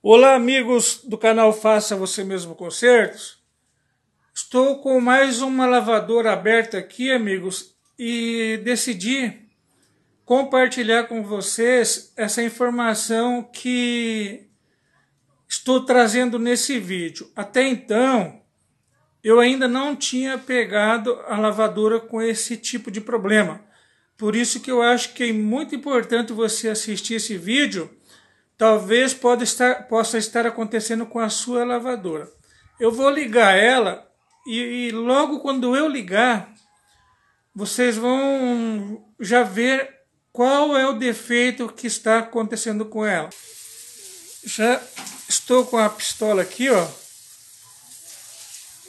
Olá, amigos do canal Faça Você Mesmo Concertos. Estou com mais uma lavadora aberta aqui, amigos, e decidi compartilhar com vocês essa informação que estou trazendo nesse vídeo. Até então, eu ainda não tinha pegado a lavadora com esse tipo de problema. Por isso que eu acho que é muito importante você assistir esse vídeo. Talvez possa estar acontecendo com a sua lavadora. Eu vou ligar ela e logo quando eu ligar, vocês vão já ver qual é o defeito que está acontecendo com ela. Já estou com a pistola aqui, ó.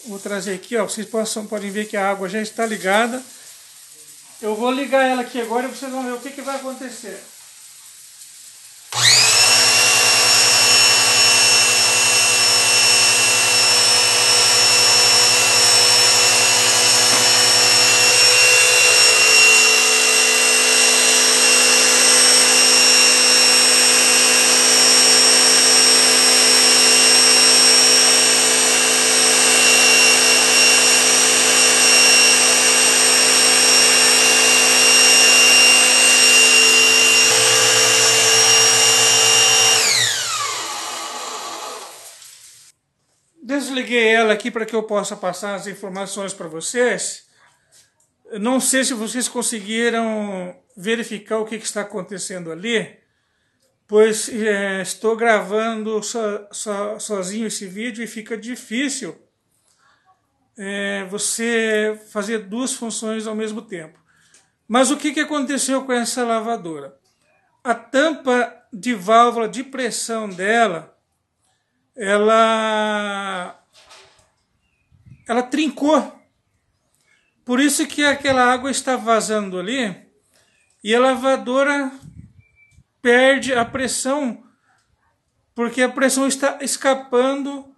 Vou trazer aqui, ó. Vocês podem ver que a água já está ligada. Eu vou ligar ela aqui agora e vocês vão ver o que vai acontecer. Desliguei ela aqui para que eu possa passar as informações para vocês. Não sei se vocês conseguiram verificar o que está acontecendo ali, pois estou gravando sozinho esse vídeo e fica difícil você fazer duas funções ao mesmo tempo. Mas o que aconteceu com essa lavadora? A tampa de válvula de pressão dela, ela trincou. Por isso que aquela água está vazando ali e a lavadora perde a pressão, porque a pressão está escapando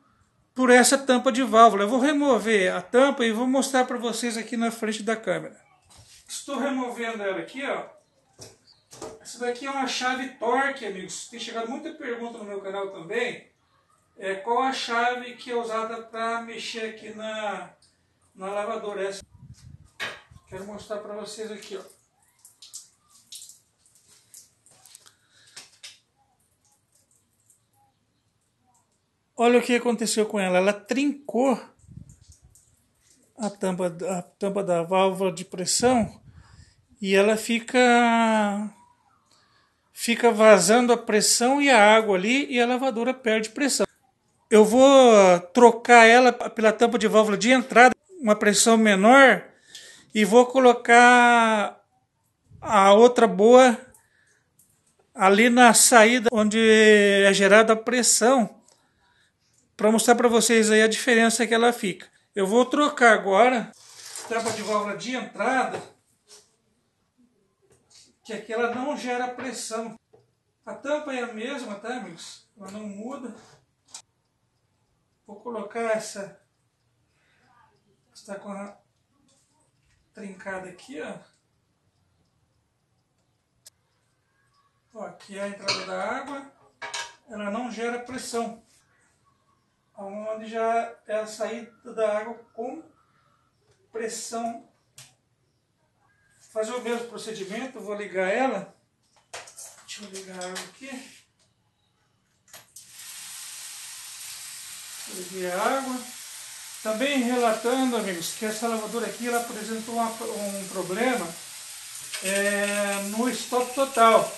por essa tampa de válvula. Eu vou remover a tampa e vou mostrar para vocês aqui na frente da câmera. Estou removendo ela aqui, ó. Essa daqui é uma chave Torque, amigos. Tem chegado muita pergunta no meu canal também. Qual a chave que é usada para mexer aqui na lavadora? Essa. Quero mostrar para vocês aqui, ó. Olha o que aconteceu com ela. Ela trincou a tampa da válvula de pressão e ela fica vazando a pressão e a água ali e a lavadora perde pressão. Eu vou trocar ela pela tampa de válvula de entrada, uma pressão menor, e vou colocar a outra boa ali na saída onde é gerada a pressão, para mostrar para vocês aí a diferença que ela fica. Eu vou trocar agora a tampa de válvula de entrada, que aqui ela não gera pressão. A tampa é a mesma, tá, amigos? Ela não muda. Vou colocar essa. Está com a trincada aqui, ó. Ó, aqui é a entrada da água. Ela não gera pressão. Onde já é a saída da água com pressão. Vou fazer o mesmo procedimento. Vou ligar ela. Deixa eu ligar a água aqui. Liguei a água. Também relatando, amigos, que essa lavadora aqui ela apresentou um problema no stop total.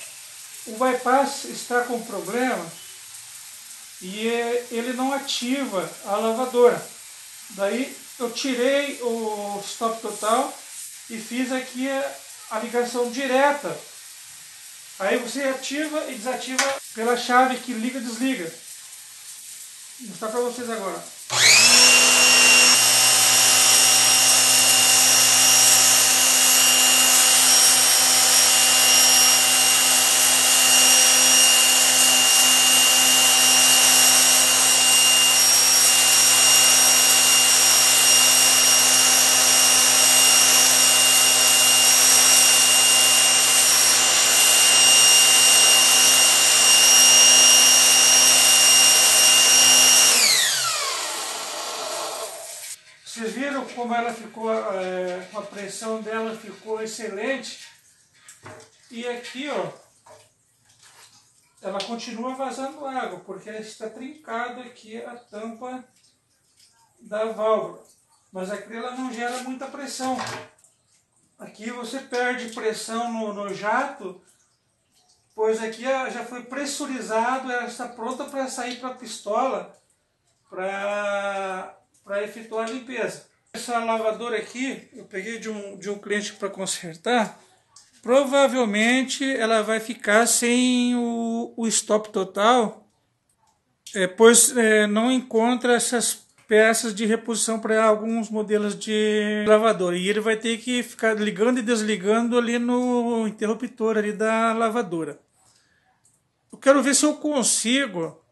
O bypass está com problema e ele não ativa a lavadora. Daí eu tirei o stop total e fiz aqui a ligação direta. Aí você ativa e desativa pela chave que liga e desliga. Vou mostrar para vocês agora. Vocês viram como ela ficou, a pressão dela ficou excelente. E aqui, ó, ela continua vazando água, porque está trincado aqui a tampa da válvula. Mas aqui ela não gera muita pressão. Aqui você perde pressão no jato, pois aqui já foi pressurizado, ela está pronta para sair para a pistola, para efetuar a limpeza. Essa lavadora aqui, eu peguei de um cliente para consertar. Provavelmente ela vai ficar sem o stop total, pois não encontra essas peças de reposição para alguns modelos de lavadora. E ele vai ter que ficar ligando e desligando ali no interruptor ali da lavadora. Eu quero ver se eu consigo,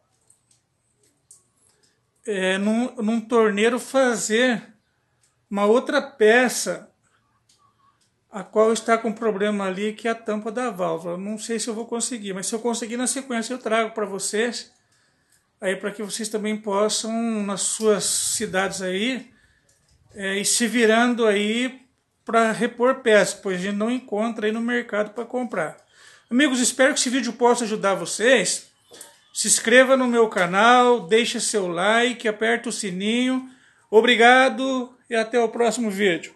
num torneiro, fazer uma outra peça a qual está com problema ali, que é a tampa da válvula. Não sei se eu vou conseguir, mas se eu conseguir, na sequência eu trago para vocês, aí para que vocês também possam, nas suas cidades aí, ir se virando aí para repor peças, pois a gente não encontra aí no mercado para comprar. Amigos, espero que esse vídeo possa ajudar vocês. Se inscreva no meu canal, deixe seu like, aperte o sininho. Obrigado e até o próximo vídeo.